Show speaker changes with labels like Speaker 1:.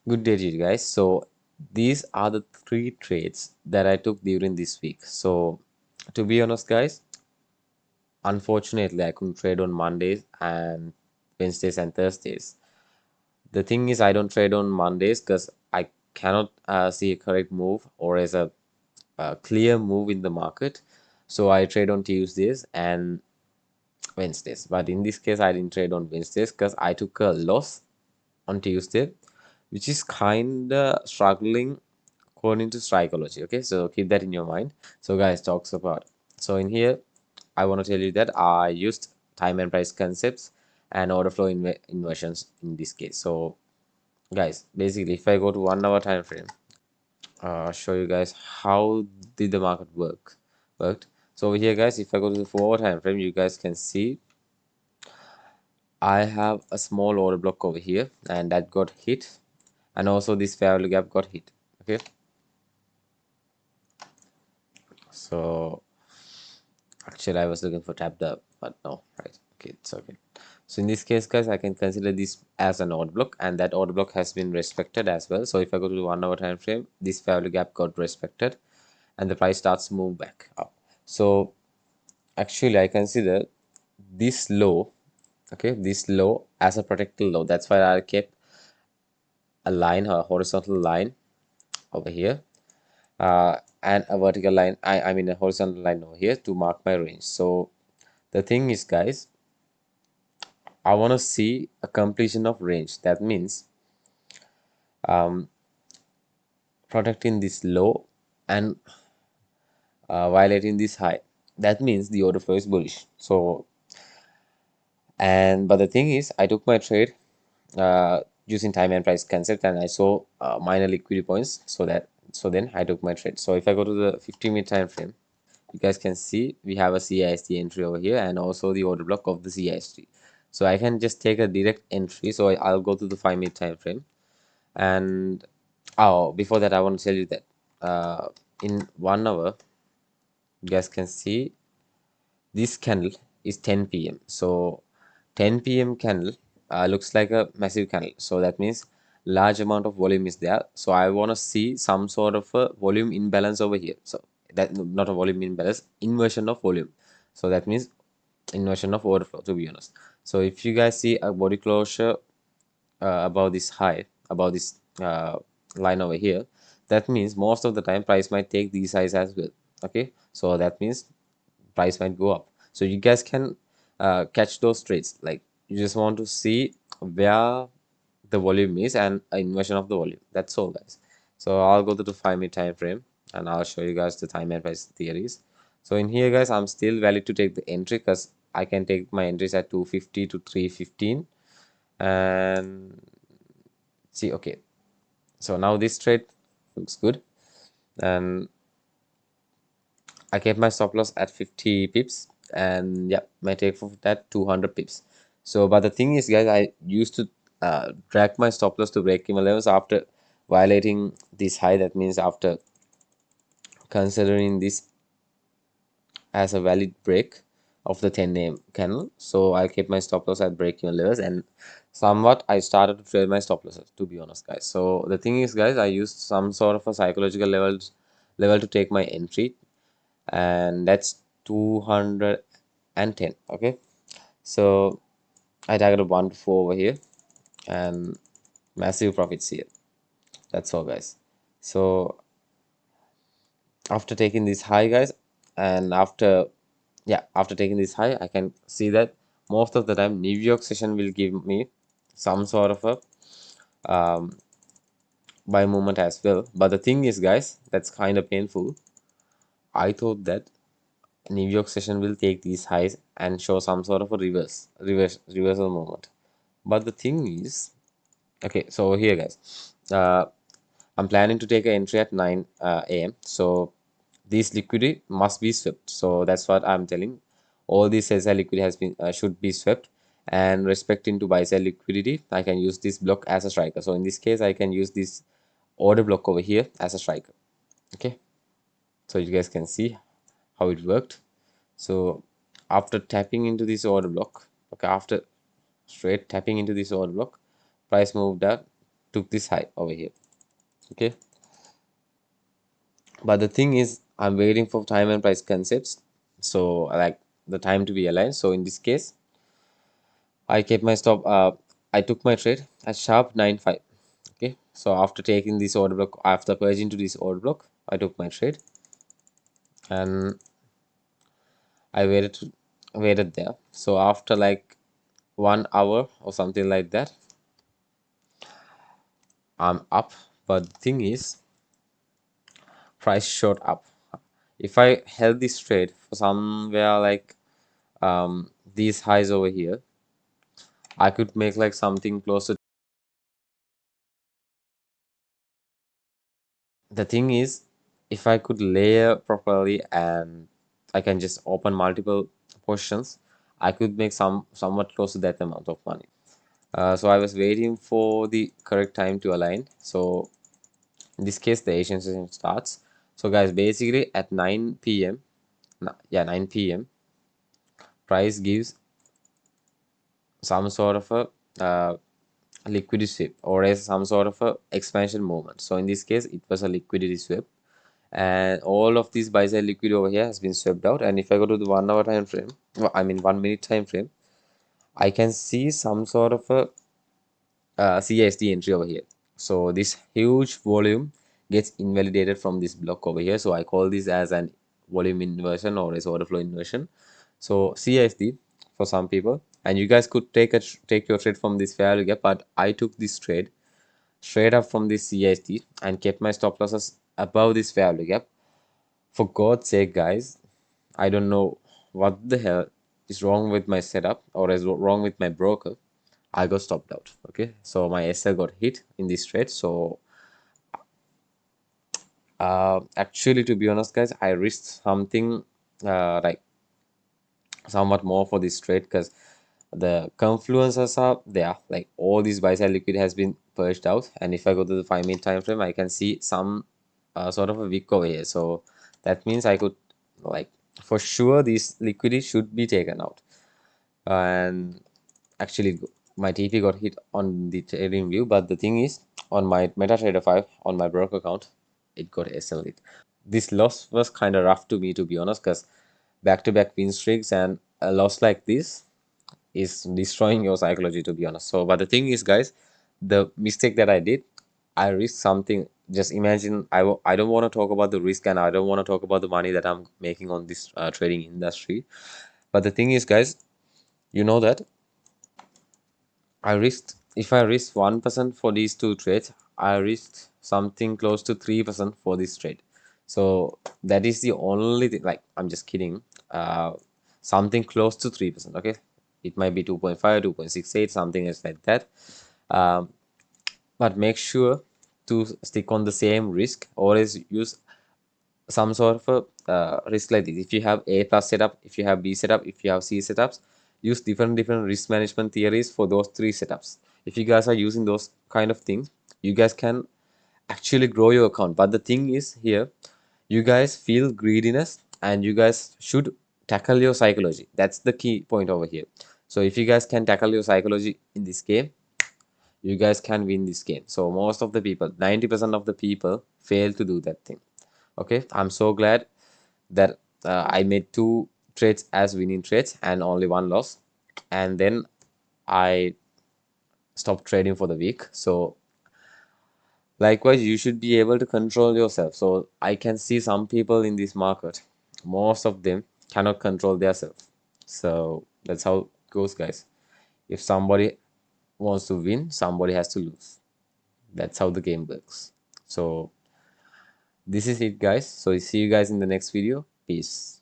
Speaker 1: Good day to you guys. So these are the three trades that I took during this week. So to be honest, guys, unfortunately I couldn't trade on Mondays and Wednesdays and Thursdays. The thing is, I don't trade on Mondays because I cannot see a correct move or as a clear move in the market. So I trade on Tuesdays and Wednesdays. But in this case, I didn't trade on Wednesdays because I took a loss on Tuesday, which is kind of struggling according to psychology. Okay, so keep that in your mind. So guys, talks about, so in here I want to tell you that I used time and price concepts and order flow inversions in this case. So guys, basically if I go to 1 hour time frame, show you guys how did the market worked. So over here guys, if I go to the 4 hour time frame, you guys can see I have a small order block over here and that got hit, and also this fair value gap got hit. Okay, so actually I was looking for tapped up, but no, right? Okay, it's okay. So in this case guys, I can consider this as an order block, and that order block has been respected as well. So if I go to the 1 hour time frame, this fair value gap got respected and the price starts to move back up. So actually I consider this low, okay, this low as a protected low. That's why I kept a line, a horizontal line over here, and a vertical line, I mean a horizontal line over here to mark my range. So the thing is guys, I want to see a completion of range. That means um, protecting this low and violating this high. That means the order flow is bullish. So, and but the thing is, I took my trade using time and price concept, and I saw minor liquidity points. So then I took my trade. So if I go to the 50-minute time frame, you guys can see we have a CIST entry over here and also the order block of the CIST. So I can just take a direct entry. So I'll go to the 5-minute time frame. And oh, before that I want to tell you that in 1 hour, you guys can see this candle is 10 p.m. So 10 p.m. candle looks like a massive candle, so that means large amount of volume is there. So I want to see some sort of a volume imbalance over here. So that, not a volume imbalance, inversion of volume. So that means inversion of order flow, to be honest. So if you guys see a body closure above this high, above this line over here, that means most of the time price might take these highs as well. Okay, so that means price might go up. So you guys can catch those trades. Like, you just want to see where the volume is and an inversion of the volume. That's all guys. So I'll go to the 5-minute time frame and I'll show you guys the time and price theories. So in here guys, I'm still valid to take the entry because I can take my entries at 250 to 315. And see, okay, so now this trade looks good, and I kept my stop loss at 50 pips, and yeah, my take for that 200 pips. So but the thing is guys, I used to drag my stop loss to break even levels after violating this high. That means after considering this as a valid break of the 10 a.m. candle. So I kept my stop loss at break even levels, and somewhat I started to trade my stop losses, to be honest guys. So the thing is guys, I used some sort of a psychological level to take my entry, and that's 210. Okay, so I targeted 1 to 4 over here and massive profits here. That's all guys. So after taking this high guys, and after, yeah, after taking this high, I can see that most of the time New York session will give me some sort of a buy movement as well. But the thing is guys, that's kind of painful. I thought that New York session will take these highs and show some sort of a reversal movement. But the thing is, okay, so here guys, I'm planning to take an entry at 9 a.m. So this liquidity must be swept. So that's what I'm telling. All this sell side liquidity has been should be swept, and respecting to buy sell liquidity, I can use this block as a striker. So in this case, I can use this order block over here as a striker. Okay, so you guys can see how it worked. So after tapping into this order block, okay, after straight tapping into this order block, price moved up took this high over here. Okay, but the thing is I'm waiting for time and price concepts, so I like the time to be aligned. So in this case I kept my stop. I took my trade at sharp 9.5. Okay, so after taking this order block, after purging to this order block, I took my trade and I waited there. So after like 1 hour or something like that, I'm up. But the thing is, price shot up. If I held this trade for somewhere like these highs over here, I could make like something close to. The thing is, if I could layer properly and I can just open multiple positions, I could make somewhat close to that amount of money. So I was waiting for the correct time to align. So in this case, the Asian session starts. So guys, basically at 9 p.m. Yeah, 9 p.m. price gives some sort of a liquidity swap or as some sort of a expansion movement. So in this case, it was a liquidity swap, and all of these buy side liquidity over here has been swept out. And if I go to the 1 hour time frame, well, I mean 1 minute time frame, I can see some sort of a CST entry over here. So this huge volume gets invalidated from this block over here. So I call this as an volume inversion or as order flow inversion. So CST for some people, and you guys could take your trade from this value gap, but I took this trade straight up from this CST and kept my stop losses above this value gap. For God's sake, guys, I don't know what the hell is wrong with my setup or is wrong with my broker. I got stopped out. Okay, so my SL got hit in this trade. So actually, to be honest, guys, I risked something like somewhat more for this trade because the confluences are there. Like all these buy side liquid has been purged out, and if I go to the 5 minute time frame, I can see some sort of a wick over here. So that means I could like for sure this liquidity should be taken out. And actually my TP got hit on the trading view, but the thing is on my MetaTrader 5 on my broker account, it got SL hit. This loss was kind of rough to me, to be honest, because back-to-back win streaks and a loss like this is destroying your psychology, to be honest. So but the thing is, guys, the mistake that I did, I risked something. Just imagine, I don't want to talk about the risk and I don't want to talk about the money that I'm making on this trading industry. But the thing is, guys, you know that I risked, if I risked 1% for these two trades, I risked something close to 3% for this trade. So that is the only thing. Like, I'm just kidding. Something close to 3%. Okay, it might be 2.5, 2.68, something else like that. Um, but make sure to stick on the same risk or else use some sort of a risk like this. If you have A plus setup, if you have B setup, if you have C setups, use different risk management theories for those three setups. If you guys are using those kind of things, you guys can actually grow your account. But the thing is here, you guys feel greediness and you guys should tackle your psychology. That's the key point over here. So if you guys can tackle your psychology in this game, you guys can win this game. So most of the people, 90% of the people fail to do that thing. Okay, I'm so glad that I made two trades as winning trades and only one loss, and then I stopped trading for the week. So likewise, you should be able to control yourself. So I can see some people in this market, most of them cannot control themselves. So that's how it goes, guys. If somebody wants to win, somebody has to lose. That's how the game works. So this is it, guys. So see you guys in the next video. Peace.